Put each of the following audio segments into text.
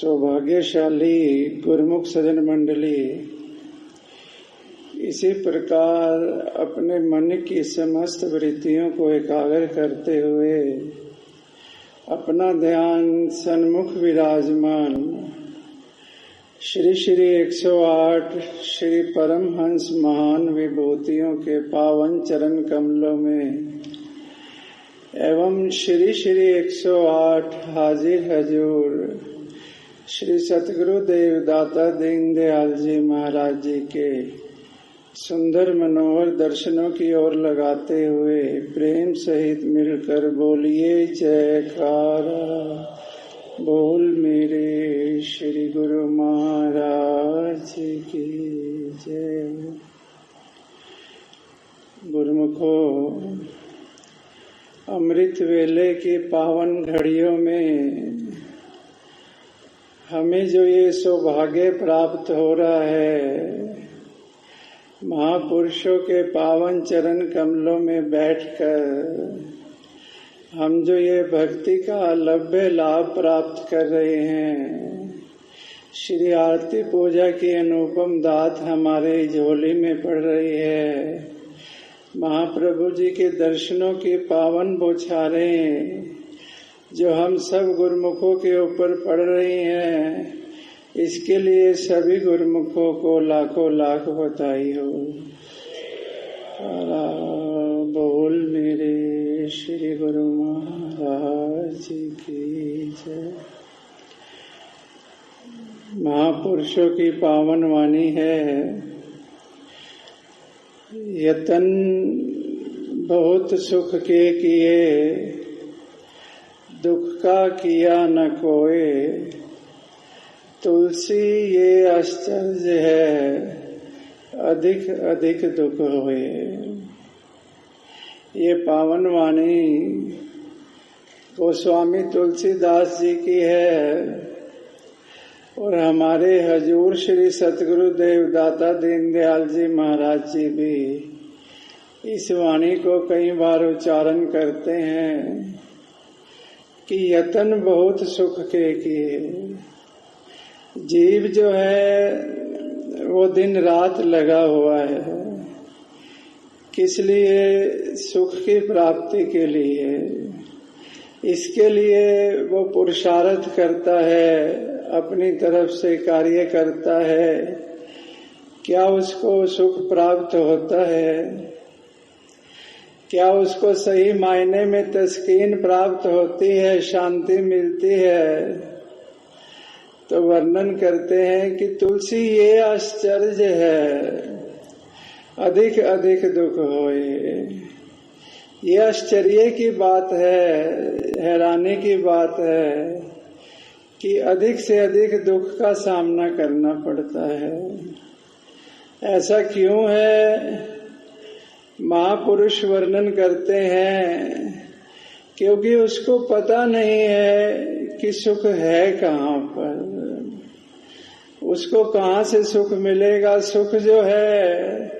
सौभाग्यशाली गुरुमुख सज्जन मंडली, इसी प्रकार अपने मन की समस्त वृत्तियों को एकाग्र करते हुए अपना ध्यान सन्मुख विराजमान श्री श्री 108 श्री परमहंस महान विभूतियों के पावन चरण कमलों में एवं श्री श्री 108 हाजिर हजूर श्री सतगुरु देवदाता दीनदयाल जी महाराज जी के सुंदर मनोहर दर्शनों की ओर लगाते हुए प्रेम सहित मिलकर बोलिए जयकारा बोल मेरे श्री गुरु महाराज की जय। गुरुमुखो, अमृत वेले की पावन घड़ियों में हमें जो ये सौभाग्य प्राप्त हो रहा है, महापुरुषों के पावन चरण कमलों में बैठकर हम जो ये भक्ति का अलभ्य लाभ प्राप्त कर रहे हैं, श्री आरती पूजा की अनुपम दात हमारे झोली में पड़ रही है, महाप्रभु जी के दर्शनों की पावन बौछारें जो हम सब गुरुमुखों के ऊपर पड़ रही हैं, इसके लिए सभी गुरुमुखों को लाखों लाख बधाई हो। बोल मेरे श्री गुरु महाराज की जय। महापुरुषों की पावन वाणी है, यतन बहुत सुख के किए, दुख का किया न कोई, तुलसी ये आश्चर्य है, अधिक अधिक दुख होए। ये पावन वाणी गोस्वामी तुलसीदास जी की है और हमारे हजूर श्री सतगुरु देवदाता दीनदयाल जी महाराज जी भी इस वाणी को कई बार उच्चारण करते हैं कि यतन बहुत सुख के किए। जीव जो है वो दिन रात लगा हुआ है, किस लिए? सुख की प्राप्ति के लिए। इसके लिए वो पुरुषार्थ करता है, अपनी तरफ से कार्य करता है। क्या उसको सुख प्राप्त होता है? क्या उसको सही मायने में तस्कीन प्राप्त होती है, शांति मिलती है? तो वर्णन करते हैं कि तुलसी ये आश्चर्य है, अधिक अधिक दुख होए। ये आश्चर्य की बात है, हैरानी की बात है कि अधिक से अधिक दुख का सामना करना पड़ता है। ऐसा क्यों है? महापुरुष वर्णन करते हैं क्योंकि उसको पता नहीं है कि सुख है कहाँ पर, उसको कहाँ से सुख मिलेगा। सुख जो है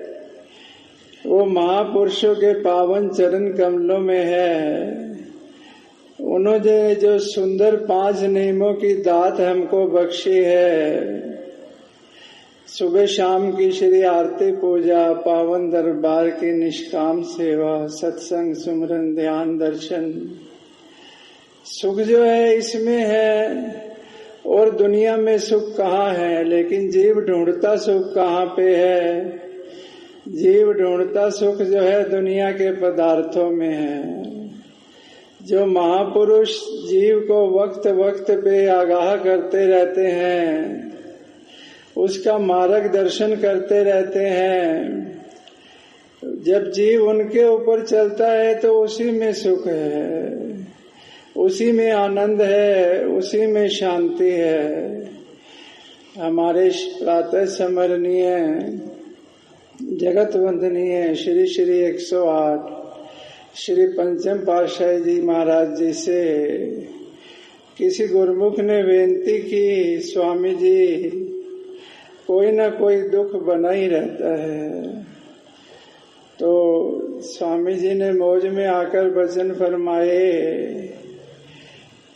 वो महापुरुषों के पावन चरण कमलों में है। उन्होंने जो सुंदर 5 नियमों की दात हमको बख्शी है, सुबह शाम की श्री आरती पूजा, पावन दरबार की निष्काम सेवा, सत्संग, सुमरन, ध्यान, दर्शन, सुख जो है इसमें है। और दुनिया में सुख कहाँ है? लेकिन जीव ढूंढता सुख कहाँ पे है? जीव ढूंढता सुख जो है दुनिया के पदार्थों में है। जो महापुरुष जीव को वक्त वक्त पे आगाह करते रहते हैं, उसका मार्गदर्शन करते रहते हैं, जब जीव उनके ऊपर चलता है तो उसी में सुख है, उसी में आनंद है, उसी में शांति है। हमारे प्रातः स्मरणीय जगत वंदनीय श्री श्री 108 श्री पंचम पातशाही जी महाराज जी से किसी गुरुमुख ने बेनती की, स्वामी जी कोई ना कोई दुख बना ही रहता है। तो स्वामी जी ने मौज में आकर वचन फरमाए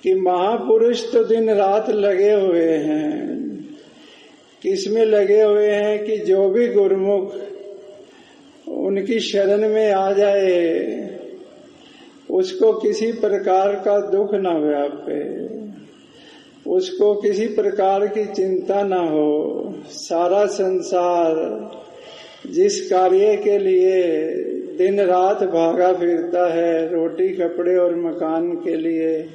कि महापुरुष तो दिन रात लगे हुए हैं। किसमें लगे हुए हैं कि जो भी गुरुमुख उनकी शरण में आ जाए उसको किसी प्रकार का दुख न व्यापे, उसको किसी प्रकार की चिंता न हो। सारा संसार जिस कार्य के लिए दिन रात भागा फिरता है, रोटी कपड़े और मकान के लिए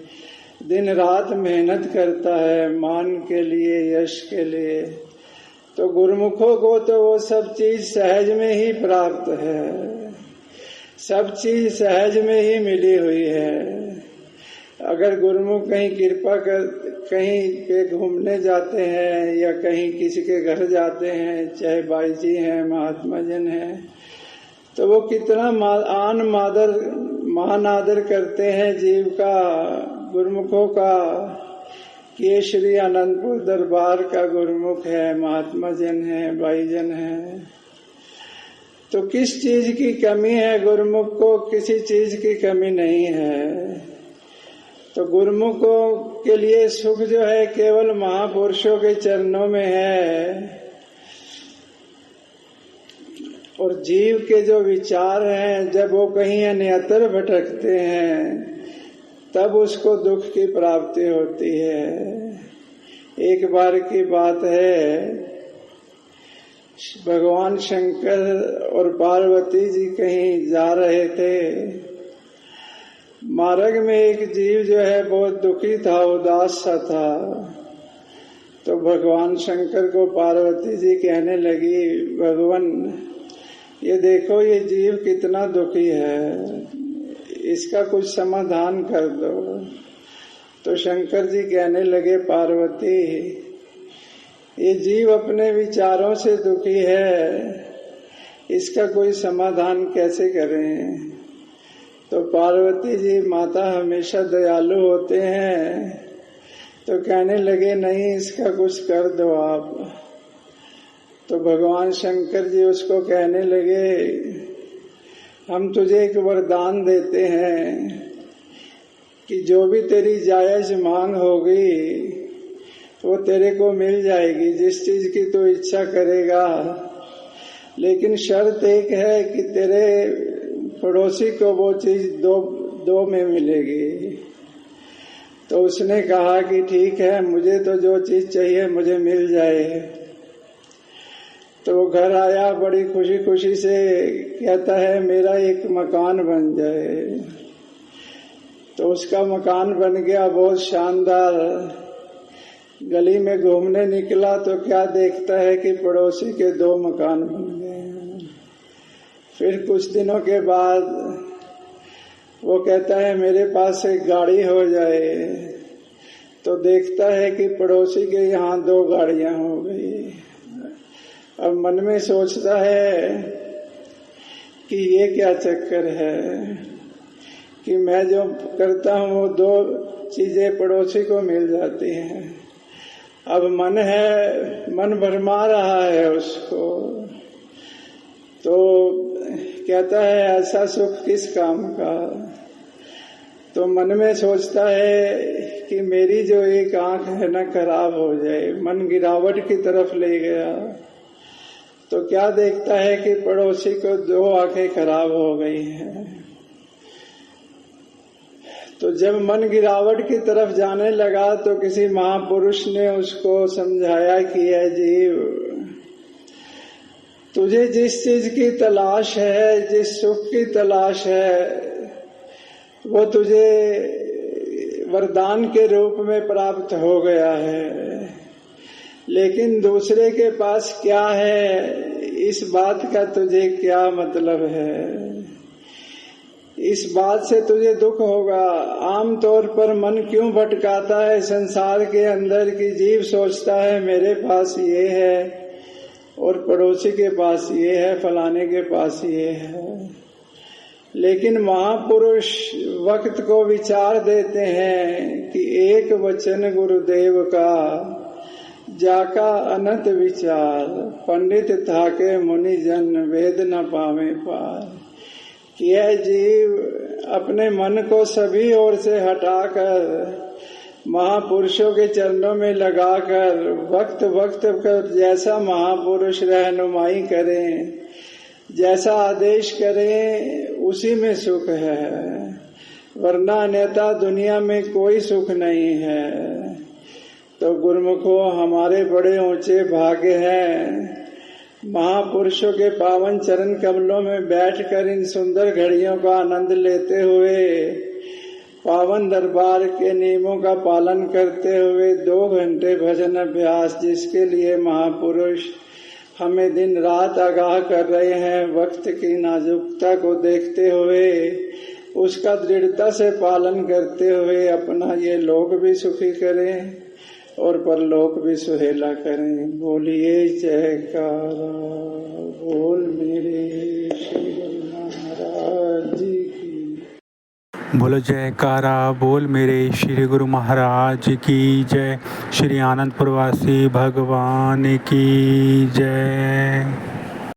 दिन रात मेहनत करता है, मान के लिए, यश के लिए, तो गुरुमुखों को तो वो सब चीज सहज में ही प्राप्त है, सब चीज सहज में ही मिली हुई है। अगर गुरुमुख कहीं कृपा कर कहीं पे घूमने जाते हैं या कहीं किसी के घर जाते हैं, चाहे बाई जी हैं, महात्मा जन हैं, तो वो कितना महान आदर करते हैं जीव का, गुरुमुखों का, कि ये श्री आनंदपुर दरबार का गुरुमुख है, महात्मा जन है, भाई जन है। तो किस चीज की कमी है गुरुमुख को? किसी चीज की कमी नहीं है। तो गुरुमुखों के लिए सुख जो है केवल महापुरुषों के चरणों में है। और जीव के जो विचार हैं, जब वो कहीं अन्यत्र भटकते हैं तब उसको दुख की प्राप्ति होती है। एक बार की बात है, भगवान शंकर और पार्वती जी कहीं जा रहे थे। मार्ग में एक जीव जो है बहुत दुखी था, उदास सा था। तो भगवान शंकर को पार्वती जी कहने लगी, भगवान ये देखो ये जीव कितना दुखी है, इसका कुछ समाधान कर दो। तो शंकर जी कहने लगे, पार्वती ये जीव अपने विचारों से दुखी है, इसका कोई समाधान कैसे करें? तो पार्वती जी माता हमेशा दयालु होते हैं, तो कहने लगे नहीं, इसका कुछ कर दो आप। तो भगवान शंकर जी उसको कहने लगे, हम तुझे एक वरदान देते हैं कि जो भी तेरी जायज मांग होगी वो तेरे को मिल जाएगी, जिस चीज की तू इच्छा करेगा। लेकिन शर्त एक है कि तेरे पड़ोसी को वो चीज दो में मिलेगी। तो उसने कहा कि ठीक है, मुझे तो जो चीज चाहिए मुझे मिल जाए। तो वो घर आया, बड़ी खुशी खुशी से कहता है मेरा एक मकान बन जाए। तो उसका मकान बन गया, बहुत शानदार। गली में घूमने निकला तो क्या देखता है कि पड़ोसी के 2 मकान बन गए। फिर कुछ दिनों के बाद वो कहता है मेरे पास एक गाड़ी हो जाए। तो देखता है कि पड़ोसी के यहाँ 2 गाड़ियां हो गई। अब मन में सोचता है कि ये क्या चक्कर है कि मैं जो करता हूँ वो 2 चीजें पड़ोसी को मिल जाती हैं। अब मन भरमा रहा है उसको। तो कहता है ऐसा सुख किस काम का? तो मन में सोचता है कि मेरी जो एक आंख है ना खराब हो जाए। मन गिरावट की तरफ ले गया तो क्या देखता है कि पड़ोसी को 2 आंखें खराब हो गई हैं। तो जब मन गिरावट की तरफ जाने लगा तो किसी महापुरुष ने उसको समझाया कि है जीव, तुझे जिस चीज की तलाश है, जिस सुख की तलाश है, वो तुझे वरदान के रूप में प्राप्त हो गया है। लेकिन दूसरे के पास क्या है इस बात का तुझे क्या मतलब है? इस बात से तुझे दुख होगा। आम तौर पर मन क्यों भटकाता है संसार के अंदर कि जीव सोचता है मेरे पास ये है और पड़ोसी के पास ये है, फलाने के पास ये है। लेकिन महापुरुष वक्त को विचार देते हैं कि एक वचन गुरुदेव का जाका अनंत विचार, पंडित था के मुनि जन वेद न पावे पार। कि यह जीव अपने मन को सभी ओर से हटाकर महापुरुषों के चरणों में लगाकर वक्त वक्त पर जैसा महापुरुष रहनुमाई करें, जैसा आदेश करें, उसी में सुख है, वरना अन्यथा दुनिया में कोई सुख नहीं है। तो गुरुमुखों, हमारे बड़े ऊंचे भाग्य हैं। महापुरुषों के पावन चरण कमलों में बैठकर इन सुंदर घड़ियों का आनंद लेते हुए, पावन दरबार के नियमों का पालन करते हुए 2 घंटे भजन अभ्यास, जिसके लिए महापुरुष हमें दिन रात आगाह कर रहे हैं, वक्त की नाजुकता को देखते हुए उसका दृढ़ता से पालन करते हुए अपना ये लोक भी सुखी करें और परलोक भी सुहेला करें। बोलिए जयकारा बोल मेरे श्री गुरु महाराज जी की। बोलो जयकारा बोल मेरे श्री गुरु महाराज की जय। श्री आनंदपुर वासी भगवान की जय।